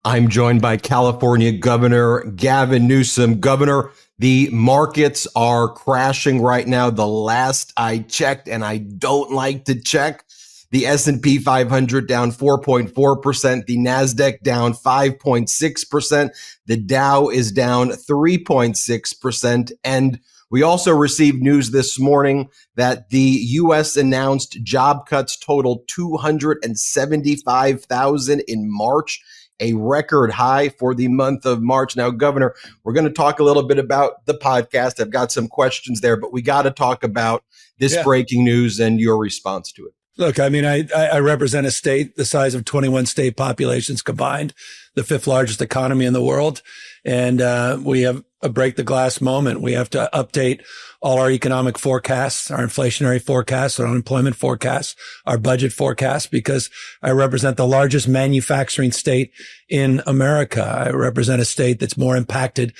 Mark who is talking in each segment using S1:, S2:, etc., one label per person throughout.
S1: I'm joined by California Governor Gavin Newsom. Governor, the markets are crashing right now. The last I checked, and I don't like to check, the S&P 500 down 4.4%, the NASDAQ down 5.6%, the Dow is down 3.6%, and we also received news this morning that the U.S. announced job cuts totaled 275,000 in March, a record high for the month of March. Now, Governor, we're going to talk a little bit about the podcast. I've got some questions there, but we got to talk about this breaking news and your response to it.
S2: Look, I mean, I represent a state the size of 21 state populations combined, the fifth largest economy in the world. And we have a break the glass moment. We have to update all our economic forecasts, our inflationary forecasts, our unemployment forecasts, our budget forecasts, because I represent the largest manufacturing state in America. I represent a state that's more impacted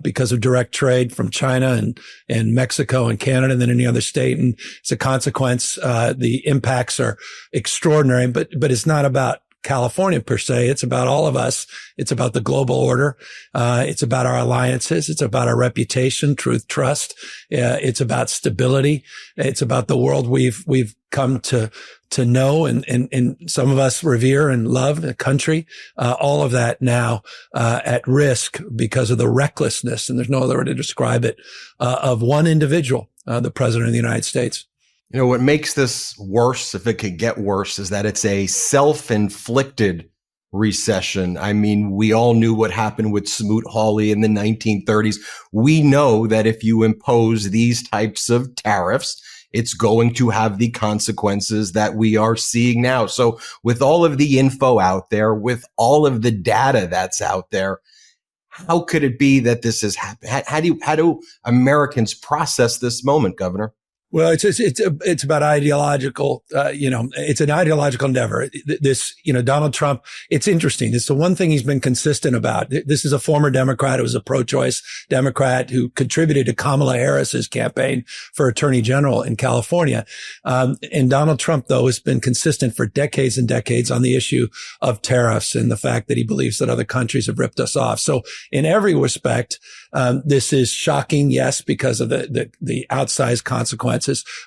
S2: because of direct trade from China and Mexico and Canada than any other state. And as a consequence, the impacts are extraordinary, but it's not about California per se. It's about all of us. It's about the global order. It's about our alliances. It's about our reputation, truth, trust. It's about stability. It's about the world we've come to know and some of us revere and love the country. All of that now, at risk because of the recklessness, and there's no other way to describe it, of one individual, the president of the United States.
S1: You know, what makes this worse, if it could get worse, is that it's a self-inflicted recession. I mean, we all knew what happened with Smoot-Hawley in the 1930s. We know that if you impose these types of tariffs, it's going to have the consequences that we are seeing now. So with all of the info out there, with all of the data that's out there, how could it be that this has happened? How do Americans process this moment, Governor?
S2: Well, it's about ideological, it's an ideological endeavor. This, Donald Trump, it's interesting. It's the one thing he's been consistent about. This is a former Democrat who was a pro-choice Democrat who contributed to Kamala Harris's campaign for attorney general in California. And Donald Trump, though, has been consistent for decades and decades on the issue of tariffs and the fact that he believes that other countries have ripped us off. So in every respect, this is shocking, yes, because of the outsized consequences,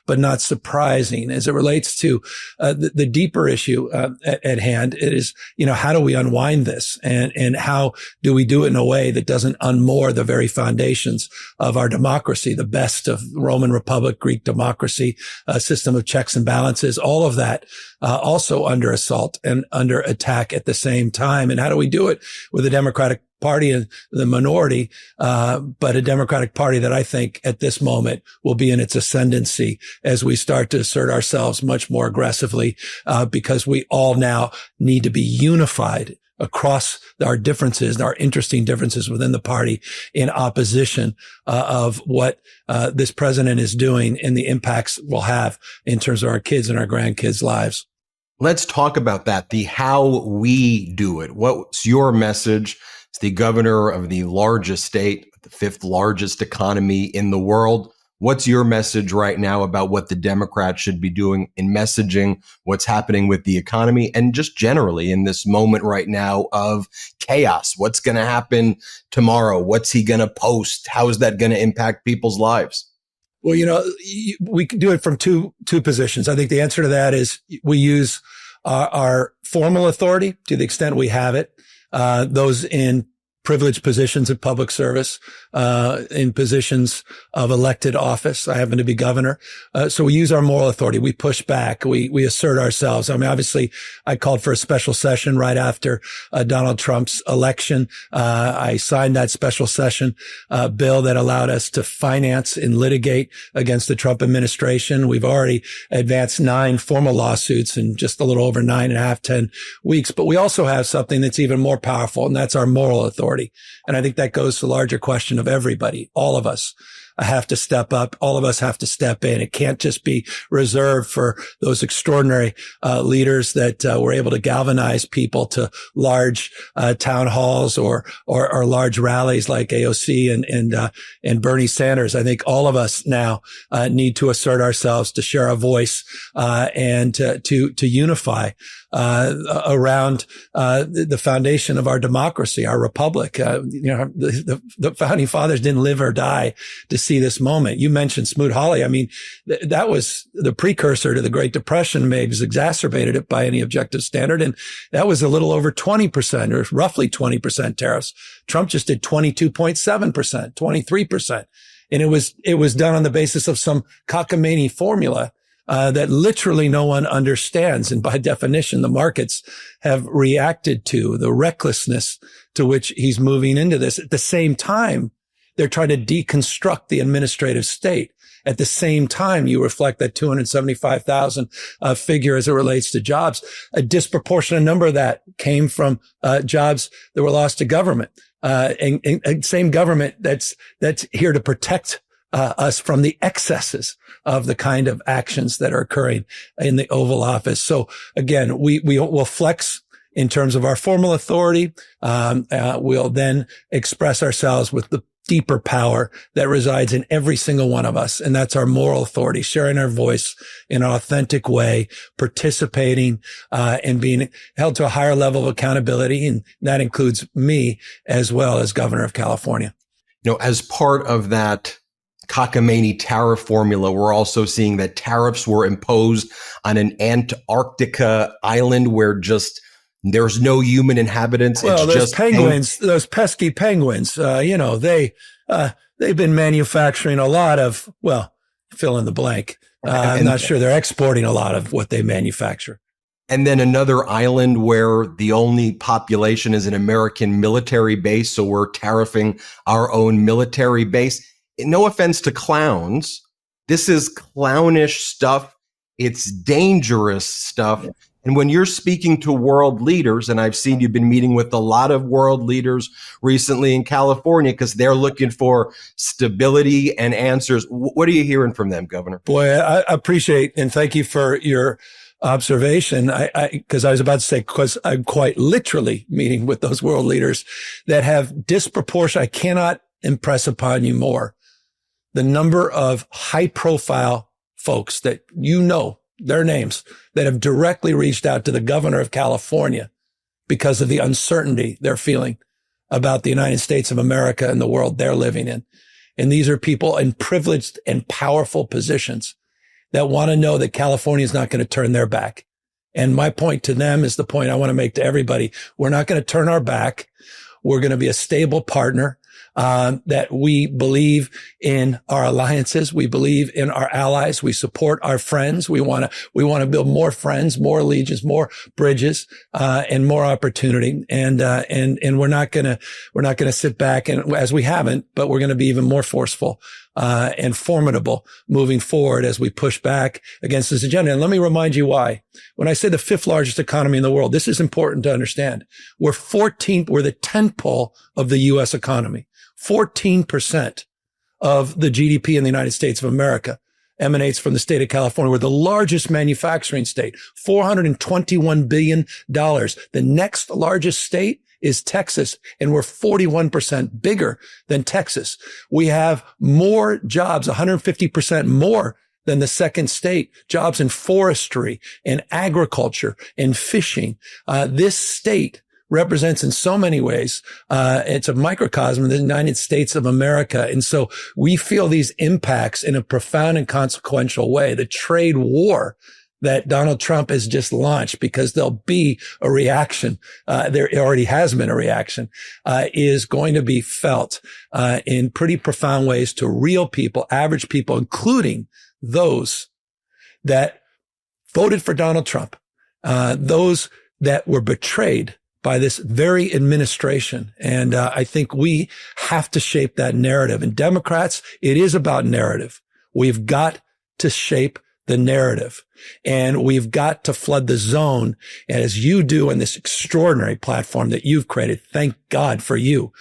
S2: but not surprising as it relates to the deeper issue at hand. It is, how do we unwind this, and how do we do it in a way that doesn't unmoor the very foundations of our democracy, the best of Roman Republic, Greek democracy, a system of checks and balances, all of that also under assault and under attack at the same time. And how do we do it with a Democratic Party in the minority, but a Democratic Party that I think at this moment will be in its ascendancy as we start to assert ourselves much more aggressively, because we all now need to be unified across our differences, our interesting differences within the party, in opposition of what this president is doing and the impacts we'll have in terms of our kids and our grandkids' lives.
S1: Let's talk about that, the how we do it. What's your message? It's the governor of the largest state, the fifth largest economy in the world. What's your message right now about what the Democrats should be doing in messaging what's happening with the economy and just generally in this moment right now of chaos? What's going to happen tomorrow? What's he going to post? How is that going to impact people's lives?
S2: Well, we can do it from two positions. I think the answer to that is we use our formal authority to the extent we have it. Those in privileged positions of public service, in positions of elected office. I happen to be governor. So we use our moral authority. We push back. We assert ourselves. I mean, obviously I called for a special session right after Donald Trump's election. I signed that special session bill that allowed us to finance and litigate against the Trump administration. We've already advanced 9 formal lawsuits in just a little over 10 weeks. But we also have something that's even more powerful, and that's our moral authority. And I think that goes to the larger question of everybody, all of us. have to step up. All of us have to step in. It can't just be reserved for those extraordinary leaders that were able to galvanize people to large town halls or large rallies like AOC and Bernie Sanders. I think all of us now need to assert ourselves, to share our voice, and to unify around the foundation of our democracy, our republic. The founding fathers didn't live or die to see this moment. You mentioned Smoot-Hawley. I mean, that was the precursor to the Great Depression, maybe exacerbated it by any objective standard. And that was a little over 20% or roughly 20% tariffs. Trump just did 22.7%, 23%. And it was done on the basis of some cockamamie formula that literally no one understands. And by definition, the markets have reacted to the recklessness to which he's moving into this. At the same time, they're trying to deconstruct the administrative state. At the same time, you reflect that 275,000 figure as it relates to jobs. A disproportionate number of that came from jobs that were lost to government, and same government that's here to protect us from the excesses of the kind of actions that are occurring in the Oval Office. So again, we will flex in terms of our formal authority. We'll then express ourselves with the deeper power that resides in every single one of us. And that's our moral authority, sharing our voice in an authentic way, participating, and being held to a higher level of accountability. And that includes me as well as Governor of California.
S1: As part of that cockamamie tariff formula, we're also seeing that tariffs were imposed on an Antarctica island where there's no human inhabitants.
S2: Well,
S1: it's
S2: those
S1: just
S2: penguins, those pesky penguins, they've been manufacturing a lot of, well, fill in the blank. I'm not sure they're exporting a lot of what they manufacture.
S1: And then another island where the only population is an American military base. So we're tariffing our own military base. No offense to clowns. This is clownish stuff. It's dangerous stuff. And when you're speaking to world leaders, and I've seen you've been meeting with a lot of world leaders recently in California because they're looking for stability and answers. What are you hearing from them, Governor?
S2: Boy, I appreciate and thank you for your observation. Because I was about to say, because I'm quite literally meeting with those world leaders that have disproportionate. I cannot impress upon you more the number of high profile folks that their names that have directly reached out to the governor of California because of the uncertainty they're feeling about the United States of America and the world they're living in. And these are people in privileged and powerful positions that want to know that California is not going to turn their back. And my point to them is the point I want to make to everybody. We're not going to turn our back. We're going to be a stable partner. That we believe in our alliances. We believe in our allies. We support our friends. We want to build more friends, more allegiance, more bridges, and more opportunity. And we're not going to sit back and as we haven't, but we're going to be even more forceful, and formidable moving forward as we push back against this agenda. And let me remind you why. When I say the fifth largest economy in the world, this is important to understand. We're the tentpole of the U.S. economy. 14% of the GDP in the United States of America emanates from the state of California. We're the largest manufacturing state, $421 billion. The next largest state is Texas, and we're 41% bigger than Texas. We have more jobs, 150% more than the second state, jobs in forestry and agriculture and fishing. This state represents in so many ways, it's a microcosm of the United States of America. And so we feel these impacts in a profound and consequential way. The trade war that Donald Trump has just launched, because there'll be a reaction, there already has been a reaction, is going to be felt in pretty profound ways to real people, average people, including those that voted for Donald Trump, those that were betrayed by this very administration. And I think we have to shape that narrative. And Democrats, it is about narrative. We've got to shape the narrative, and we've got to flood the zone as you do in this extraordinary platform that you've created. Thank God for you.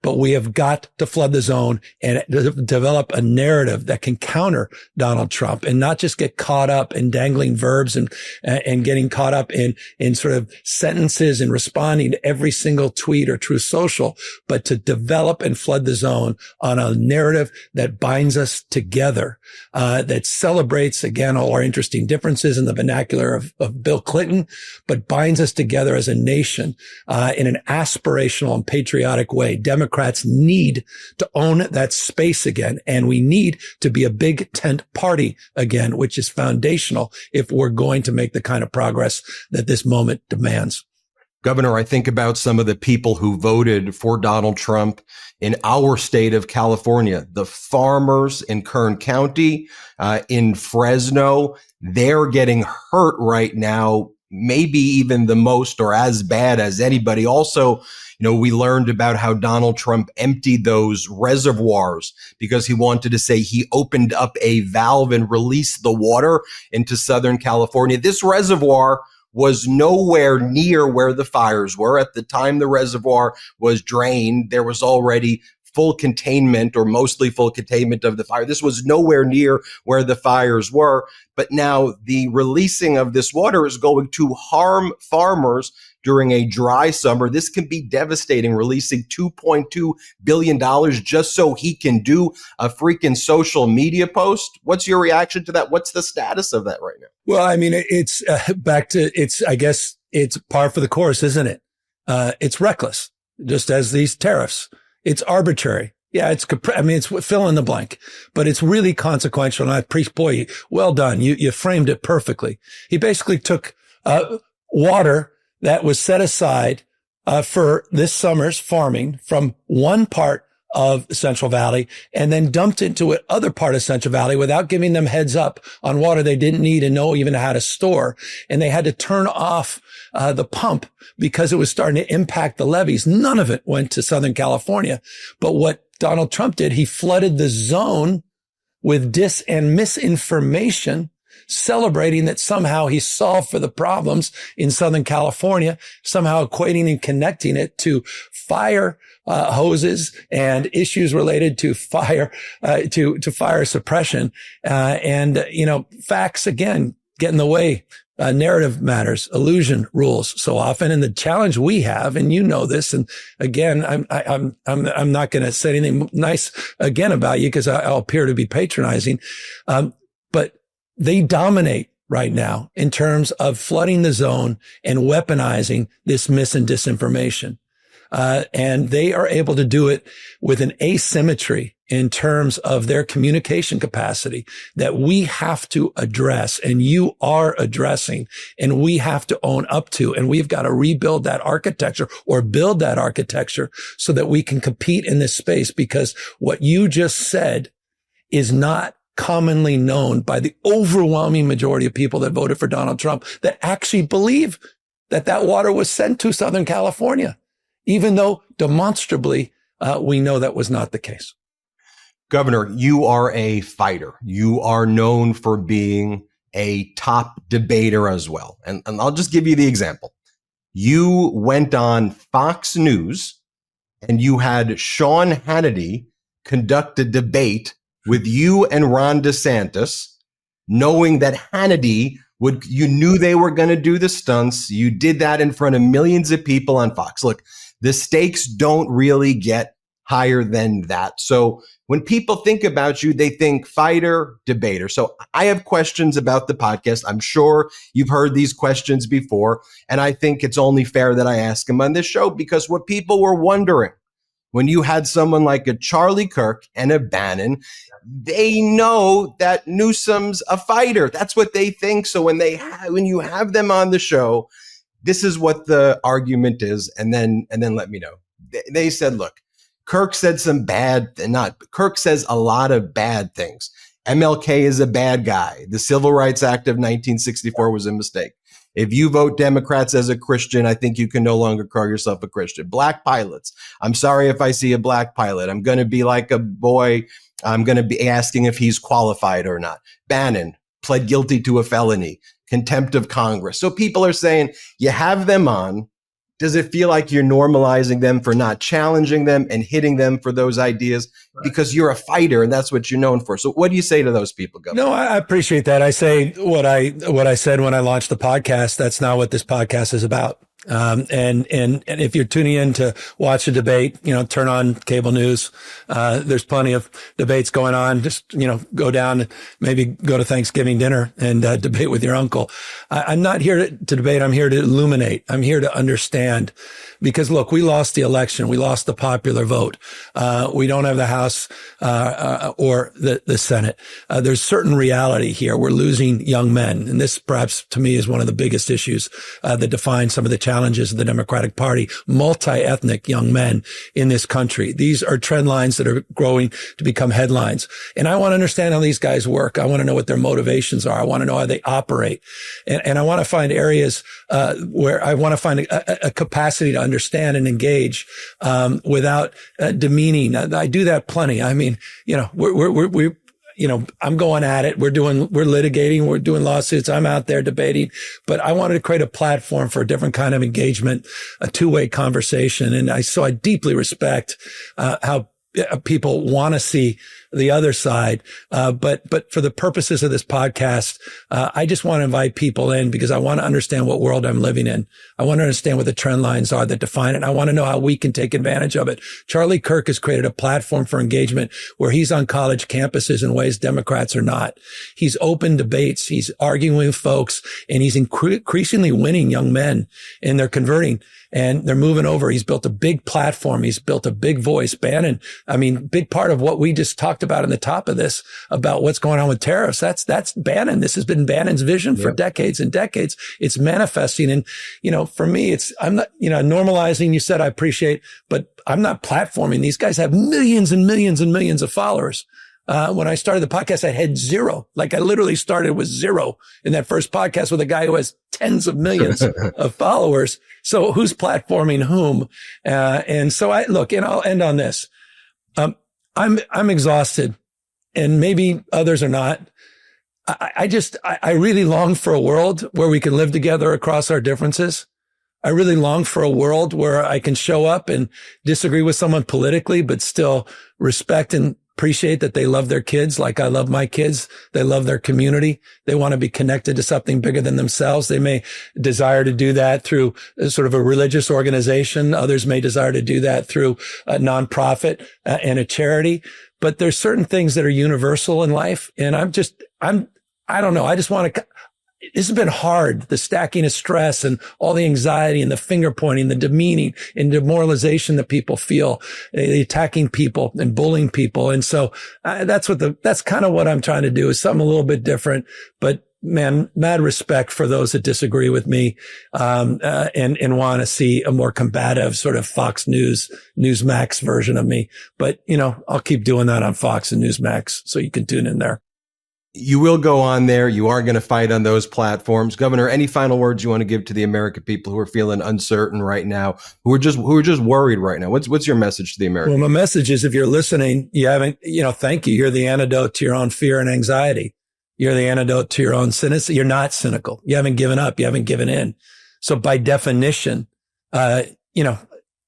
S2: but we have got to flood the zone and develop a narrative that can counter Donald Trump and not just get caught up in dangling verbs and getting caught up in sort of sentences and responding to every single tweet or Truth Social, but to develop and flood the zone on a narrative that binds us together, that celebrates, again, all our interesting differences in the vernacular of Bill Clinton, but binds us together as a nation in an aspirational and patriotic way. Democrats need to own that space again, and we need to be a big tent party again, which is foundational if we're going to make the kind of progress that this moment demands.
S1: Governor, I think about some of the people who voted for Donald Trump in our state of California, the farmers in Kern County, in Fresno. They're getting hurt right now, maybe even the most or as bad as anybody. Also, we learned about how Donald Trump emptied those reservoirs because he wanted to say he opened up a valve and released the water into Southern California. This reservoir was nowhere near where the fires were. At the time the reservoir was drained, there was already full containment or mostly full containment of the fire. This was nowhere near where the fires were. But now the releasing of this water is going to harm farmers during a dry summer. This can be devastating, releasing $2.2 billion just so he can do a freaking social media post. What's your reaction to that? What's the status of that right now?
S2: Well, I mean, it's I guess it's par for the course, isn't it? It's reckless, just as these tariffs. It's arbitrary. Yeah, it's fill in the blank, but it's really consequential. And boy, well done. You framed it perfectly. He basically took water that was set aside for this summer's farming from one part of the Central Valley and then dumped into other part of Central Valley without giving them heads up on water they didn't need and know even how to store. And they had to turn off the pump because it was starting to impact the levees. None of it went to Southern California. But what Donald Trump did, he flooded the zone with dis and misinformation, celebrating that somehow he solved for the problems in Southern California, somehow equating and connecting it to fire hoses and issues related to fire, to fire suppression. Facts again get in the way. Narrative matters, illusion rules so often. And the challenge we have, and you know this, and again, I'm not going to say anything nice again about you because I'll appear to be patronizing. But they dominate right now in terms of flooding the zone and weaponizing this mis and disinformation. And they are able to do it with an asymmetry in terms of their communication capacity that we have to address, and you are addressing, and we have to own up to, and we've got to rebuild that architecture or build that architecture so that we can compete in this space, because what you just said is not commonly known by the overwhelming majority of people that voted for Donald Trump that actually believe that that water was sent to Southern California, even though demonstrably we know that was not the case.
S1: Governor, you are a fighter. You are known for being a top debater as well. And I'll just give you the example. You went on Fox News and you had Sean Hannity conduct a debate with you and Ron DeSantis, knowing that Hannity you knew they were going to do the stunts. You did that in front of millions of people on Fox. Look, the stakes don't really get higher than that. So when people think about you, they think fighter, debater. So I have questions about the podcast. I'm sure you've heard these questions before, and I think it's only fair that I ask them on this show, because what people were wondering when you had someone like a Charlie Kirk and a Bannon, they know that Newsom's a fighter. That's what they think. So when you have them on the show, this is what the argument is, and then let me know. They said, look, Kirk said Kirk says a lot of bad things. MLK is a bad guy. The Civil Rights Act of 1964 was a mistake. If you vote Democrats as a Christian, I think you can no longer call yourself a Christian. Black pilots. I'm sorry if I see a black pilot. I'm going to be like a boy. I'm going to be asking if he's qualified or not. Bannon pled guilty to a felony, contempt of Congress. So people are saying you have them on Does it feel like you're normalizing them for not challenging them and hitting them for those ideas? Right. Because you're a fighter and that's what you're known for. So what do you say to those people, Governor?
S2: No, I appreciate that. I say what I said when I launched the podcast. That's not what this podcast is about. And if you're tuning in to watch a debate, turn on cable news. There's plenty of debates going on. Just, go down, maybe go to Thanksgiving dinner and debate with your uncle. I'm not here to debate. I'm here to illuminate. I'm here to understand, because look, we lost the election. We lost the popular vote. We don't have the House, or the Senate. There's certain reality here. We're losing young men. And this perhaps to me is one of the biggest issues, that define some of the challenges of the Democratic Party, multi-ethnic young men in this country. These are trend lines that are growing to become headlines. And I want to understand how these guys work. I want to know what their motivations are. I want to know how they operate. And I want to find areas, where I want to find a capacity to understand and engage, without demeaning. I do that plenty. I mean, we're I'm going at it. We're litigating. We're doing lawsuits. I'm out there debating, but I wanted to create a platform for a different kind of engagement, a two-way conversation. And I deeply respect, how people want to see the other side. But for the purposes of this podcast, I just want to invite people in because I want to understand what world I'm living in. I want to understand what the trend lines are that define it. I want to know how we can take advantage of it. Charlie Kirk has created a platform for engagement where he's on college campuses in ways Democrats are not. He's open debates. He's arguing with folks, and he's increasingly winning young men, and they're converting. And they're moving over. He's built a big platform. He's built a big voice. Bannon, big part of what we just talked about in the top of this about what's going on with tariffs. That's Bannon. This has been Bannon's vision for decades and decades. It's manifesting. And, for me, I'm not, normalizing, you said, I appreciate, but I'm not platforming. These guys have millions and millions and millions of followers. When I started the podcast, I had zero. Like I literally started with zero in that first podcast with a guy who has tens of millions of followers. So who's platforming whom? And so and I'll end on this. I'm exhausted, and maybe others are not. I really long for a world where we can live together across our differences. I really long for a world where I can show up and disagree with someone politically, but still respect and appreciate that they love their kids like I love my kids. They love their community. They want to be connected to something bigger than themselves. They may desire to do that through sort of a religious organization. Others may desire to do that through a nonprofit and a charity. But there's certain things that are universal in life. And I don't know. I just want to, this has been hard, the stacking of stress and all the anxiety and the finger pointing, the demeaning and demoralization that people feel, the attacking people and bullying people. And so that's kind of what I'm trying to do, is something a little bit different, but man, mad respect for those that disagree with me, and want to see a more combative sort of Fox Newsmax version of me. But, I'll keep doing that on Fox and Newsmax, so you can tune in there.
S1: You will go on there. You are going to fight on those platforms. Governor, any final words you want to give to the American people who are feeling uncertain right now, who are just worried right now? What's your message to the American?
S2: Well, my message is, if you're listening, you haven't, thank you. You're the antidote to your own fear and anxiety. You're the antidote to your own cynicism. You're not cynical. You haven't given up. You haven't given in. So by definition, mad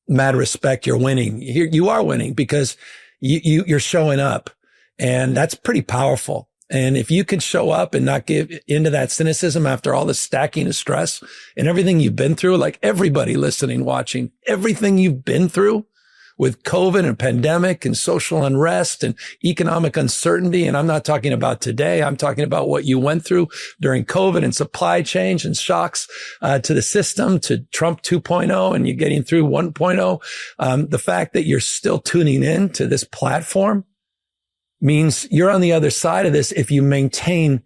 S2: respect, you're winning. You are winning because you're showing up, and that's pretty powerful. And if you can show up and not give into that cynicism after all the stacking of stress and everything you've been through, like everybody listening, watching, everything you've been through with COVID and pandemic and social unrest and economic uncertainty. And I'm not talking about today. I'm talking about what you went through during COVID and supply chain and shocks to the system, to Trump 2.0, and you're getting through 1.0. The fact that you're still tuning in to this platform means you're on the other side of this if you maintain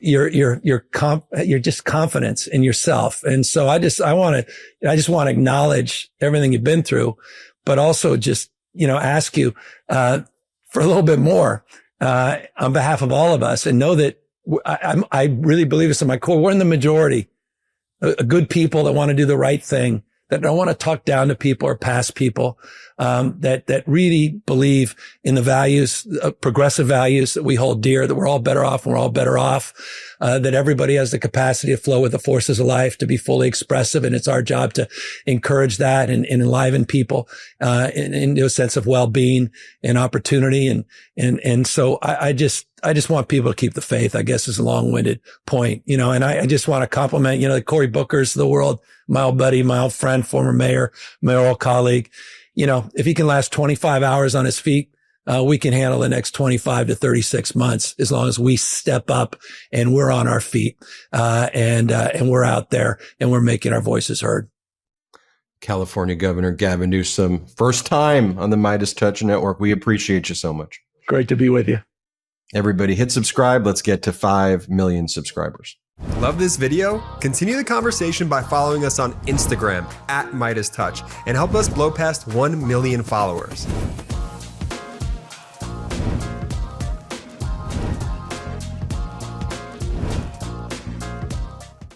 S2: your just confidence in yourself. And so I just want to acknowledge everything you've been through, but also just, ask you for a little bit more on behalf of all of us, and know that I really believe this in my core. We're in the majority, good people that want to do the right thing, that don't want to talk down to people or pass people. that really believe in the values, progressive values that we hold dear, that we're all better off and we're all better off, that everybody has the capacity to flow with the forces of life, to be fully expressive. And it's our job to encourage that and enliven people, into a sense of well-being and opportunity. And so I just want people to keep the faith, I guess, is a long-winded point, and I just want to compliment, the Cory Bookers of the world, my old buddy, my old friend, former mayoral colleague. If he can last 25 hours on his feet, we can handle the next 25 to 36 months as long as we step up and we're on our feet, and we're out there and we're making our voices heard.
S1: California Governor Gavin Newsom, first time on the MeidasTouch Network. We appreciate you so much.
S2: Great to be with you.
S1: Everybody hit subscribe. Let's get to 5 million subscribers.
S3: Love this video? Continue the conversation by following us on Instagram @MeidasTouch and help us blow past 1 million followers.